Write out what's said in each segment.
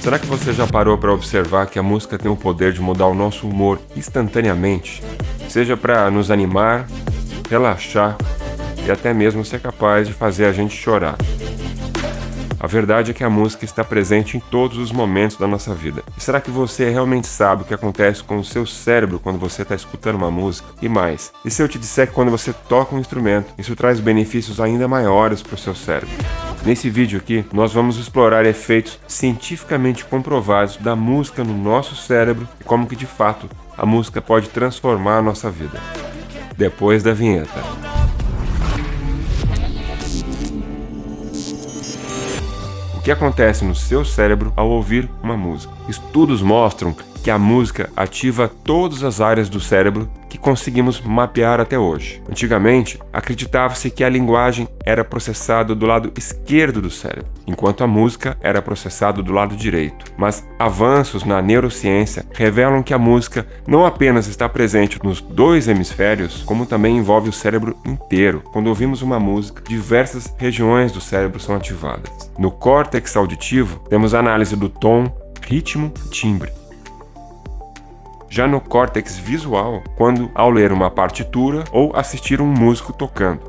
Será que você já parou para observar que a música tem o poder de mudar o nosso humor instantaneamente? Seja para nos animar, relaxar e até mesmo ser capaz de fazer a gente chorar. A verdade é que a música está presente em todos os momentos da nossa vida. E será que você realmente sabe o que acontece com o seu cérebro quando você está escutando uma música? E mais, e se eu te disser que quando você toca um instrumento, isso traz benefícios ainda maiores para o seu cérebro? Nesse vídeo aqui, nós vamos explorar efeitos cientificamente comprovados da música no nosso cérebro e como que de fato a música pode transformar a nossa vida. Depois da vinheta. O que acontece no seu cérebro ao ouvir uma música? Estudos mostram que a música ativa todas as áreas do cérebro que conseguimos mapear até hoje. Antigamente, acreditava-se que a linguagem era processada do lado esquerdo do cérebro, enquanto a música era processada do lado direito. Mas avanços na neurociência revelam que a música não apenas está presente nos dois hemisférios, como também envolve o cérebro inteiro. Quando ouvimos uma música, diversas regiões do cérebro são ativadas. No córtex auditivo, temos a análise do tom, ritmo e timbre. Já no córtex visual, quando ao ler uma partitura ou assistir um músico tocando.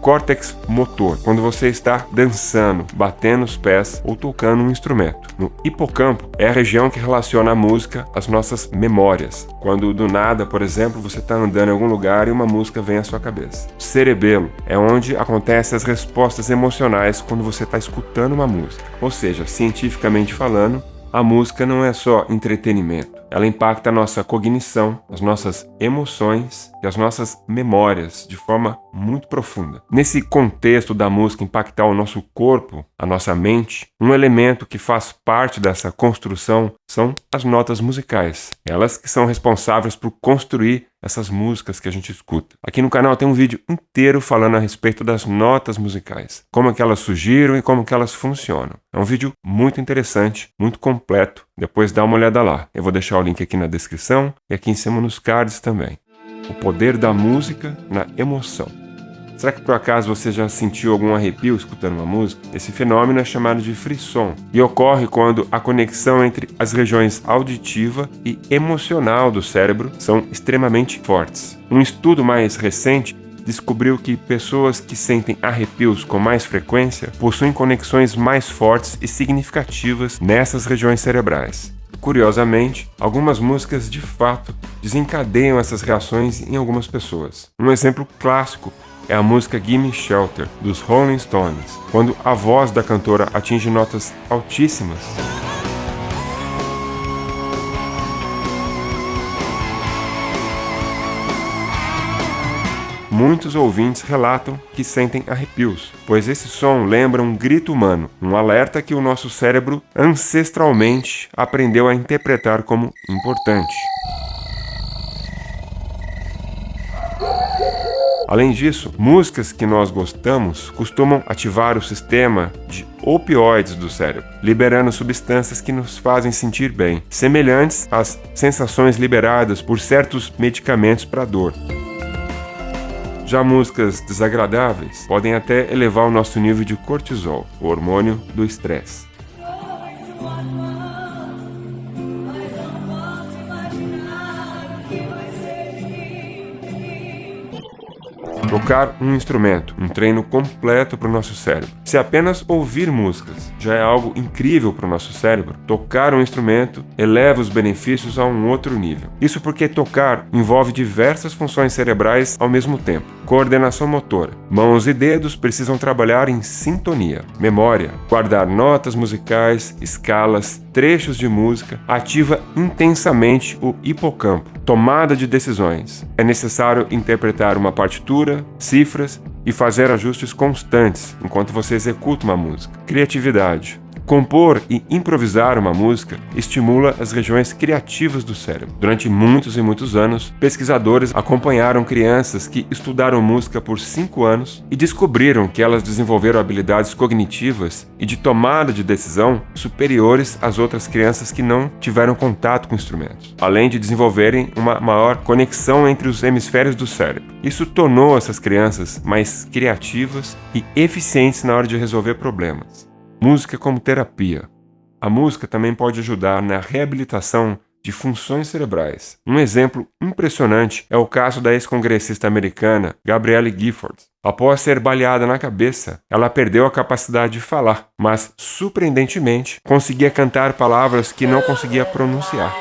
Córtex motor, quando você está dançando, batendo os pés ou tocando um instrumento. No hipocampo, é a região que relaciona a música às nossas memórias. Quando do nada, por exemplo, você está andando em algum lugar e uma música vem à sua cabeça. Cerebelo é onde acontecem as respostas emocionais quando você está escutando uma música. Ou seja, cientificamente falando, a música não é só entretenimento. Ela impacta a nossa cognição, as nossas emoções e as nossas memórias de forma muito profunda. Nesse contexto da música impactar o nosso corpo, a nossa mente, um elemento que faz parte dessa construção são as notas musicais. Elas que são responsáveis por construir essas músicas que a gente escuta. Aqui no canal tem um vídeo inteiro falando a respeito das notas musicais, como é que elas surgiram e como que elas funcionam. É um vídeo muito interessante, muito completo. Depois dá uma olhada lá. Eu vou deixar o link aqui na descrição e aqui em cima nos cards também. O poder da música na emoção. Será que por acaso você já sentiu algum arrepio escutando uma música? Esse fenômeno é chamado de frisson e ocorre quando a conexão entre as regiões auditiva e emocional do cérebro são extremamente fortes. Um estudo mais recente descobriu que pessoas que sentem arrepios com mais frequência possuem conexões mais fortes e significativas nessas regiões cerebrais. Curiosamente, algumas músicas de fato desencadeiam essas reações em algumas pessoas. Um exemplo clássico é a música Gimme Shelter, dos Rolling Stones, quando a voz da cantora atinge notas altíssimas. Muitos ouvintes relatam que sentem arrepios, pois esse som lembra um grito humano, um alerta que o nosso cérebro ancestralmente aprendeu a interpretar como importante. Além disso, músicas que nós gostamos costumam ativar o sistema de opioides do cérebro, liberando substâncias que nos fazem sentir bem, semelhantes às sensações liberadas por certos medicamentos para dor. Já músicas desagradáveis podem até elevar o nosso nível de cortisol, o hormônio do estresse. Tocar um instrumento, um treino completo para o nosso cérebro. Se apenas ouvir músicas já é algo incrível para o nosso cérebro, tocar um instrumento eleva os benefícios a um outro nível. Isso porque tocar envolve diversas funções cerebrais ao mesmo tempo. Coordenação motora. Mãos e dedos precisam trabalhar em sintonia. Memória. Guardar notas musicais, escalas, trechos de música. Ativa intensamente o hipocampo. Tomada de decisões. É necessário interpretar uma partitura, cifras e fazer ajustes constantes enquanto você executa uma música. Criatividade. Compor e improvisar uma música estimula as regiões criativas do cérebro. Durante muitos e muitos anos, pesquisadores acompanharam crianças que estudaram música por 5 anos e descobriram que elas desenvolveram habilidades cognitivas e de tomada de decisão superiores às outras crianças que não tiveram contato com instrumentos, além de desenvolverem uma maior conexão entre os hemisférios do cérebro. Isso tornou essas crianças mais criativas e eficientes na hora de resolver problemas. Música como terapia. A música também pode ajudar na reabilitação de funções cerebrais. Um exemplo impressionante é o caso da ex-congressista americana Gabrielle Giffords. Após ser baleada na cabeça, ela perdeu a capacidade de falar, mas, surpreendentemente, conseguia cantar palavras que não conseguia pronunciar.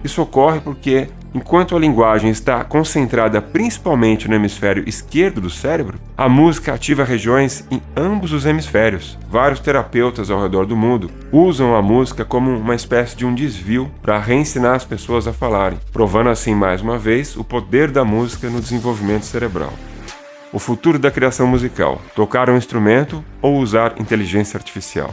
Isso ocorre porque, enquanto a linguagem está concentrada principalmente no hemisfério esquerdo do cérebro, a música ativa regiões em ambos os hemisférios. Vários terapeutas ao redor do mundo usam a música como uma espécie de um desvio para reensinar as pessoas a falarem, provando assim mais uma vez o poder da música no desenvolvimento cerebral. O futuro da criação musical: tocar um instrumento ou usar inteligência artificial?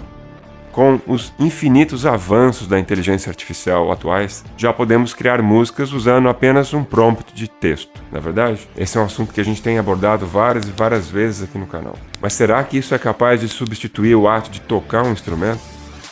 Com os infinitos avanços da inteligência artificial atuais, já podemos criar músicas usando apenas um prompt de texto. Na verdade, esse é um assunto que a gente tem abordado várias e várias vezes aqui no canal. Mas será que isso é capaz de substituir o ato de tocar um instrumento?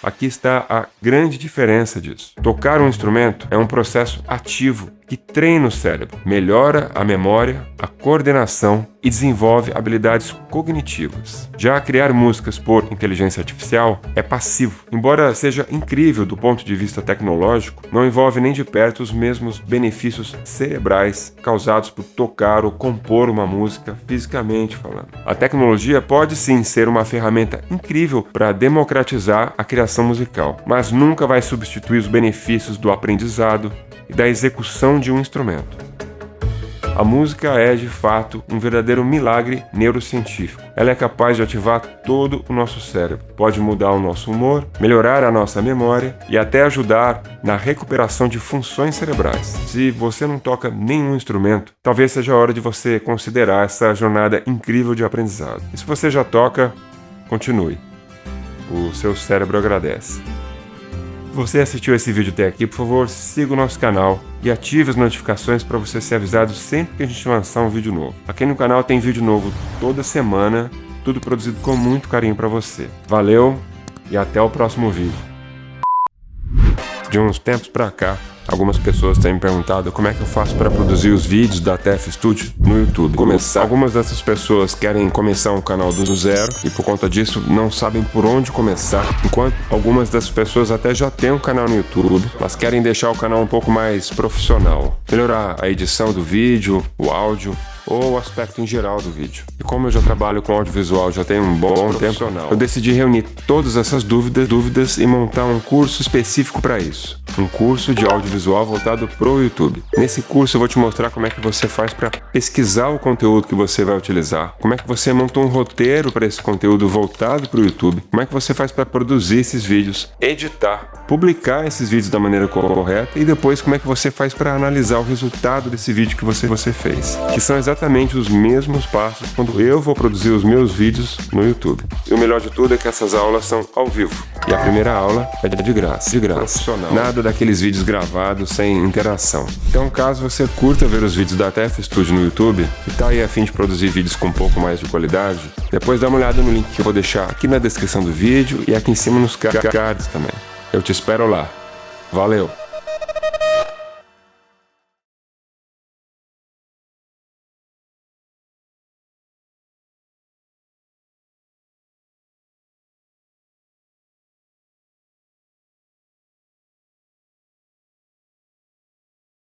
Aqui está a grande diferença disso. Tocar um instrumento é um processo ativo que treina o cérebro, melhora a memória, a coordenação e desenvolve habilidades cognitivas. Já criar músicas por inteligência artificial é passivo. Embora seja incrível do ponto de vista tecnológico, não envolve nem de perto os mesmos benefícios cerebrais causados por tocar ou compor uma música fisicamente falando. A tecnologia pode sim ser uma ferramenta incrível para democratizar a criação musical, mas nunca vai substituir os benefícios do aprendizado e da execução de um instrumento. A música é, de fato, um verdadeiro milagre neurocientífico. Ela é capaz de ativar todo o nosso cérebro, pode mudar o nosso humor, melhorar a nossa memória e até ajudar na recuperação de funções cerebrais. Se você não toca nenhum instrumento, talvez seja a hora de você considerar essa jornada incrível de aprendizado. E se você já toca, continue. O seu cérebro agradece. Se você assistiu esse vídeo até aqui, por favor, siga o nosso canal e ative as notificações para você ser avisado sempre que a gente lançar um vídeo novo. Aqui no canal tem vídeo novo toda semana, tudo produzido com muito carinho para você. Valeu e até o próximo vídeo. De uns tempos para cá, algumas pessoas têm me perguntado como é que eu faço para produzir os vídeos da TF Studio no YouTube. Algumas dessas pessoas querem começar um canal do zero e por conta disso não sabem por onde começar, enquanto algumas dessas pessoas até já têm um canal no YouTube, mas querem deixar o canal um pouco mais profissional, melhorar a edição do vídeo, o áudio ou o aspecto em geral do vídeo. E como eu já trabalho com audiovisual já tem um bom tempo, eu decidi reunir todas essas dúvidas e montar um curso específico para isso. Um curso de audiovisual voltado para o YouTube. Nesse curso eu vou te mostrar como é que você faz para pesquisar o conteúdo que você vai utilizar, como é que você monta um roteiro para esse conteúdo voltado para o YouTube, como é que você faz para produzir esses vídeos, editar, publicar esses vídeos da maneira correta e depois como é que você faz para analisar o resultado desse vídeo que você fez, que são exatamente os mesmos passos quando eu vou produzir os meus vídeos no YouTube. E o melhor de tudo é que essas aulas são ao vivo. E a primeira aula é de graça. Profissional. Nada daqueles vídeos gravados sem interação. Então, caso você curta ver os vídeos da TF Studio no YouTube e tá aí a fim de produzir vídeos com um pouco mais de qualidade, depois dá uma olhada no link que eu vou deixar aqui na descrição do vídeo e aqui em cima nos cards também. Eu te espero lá. Valeu!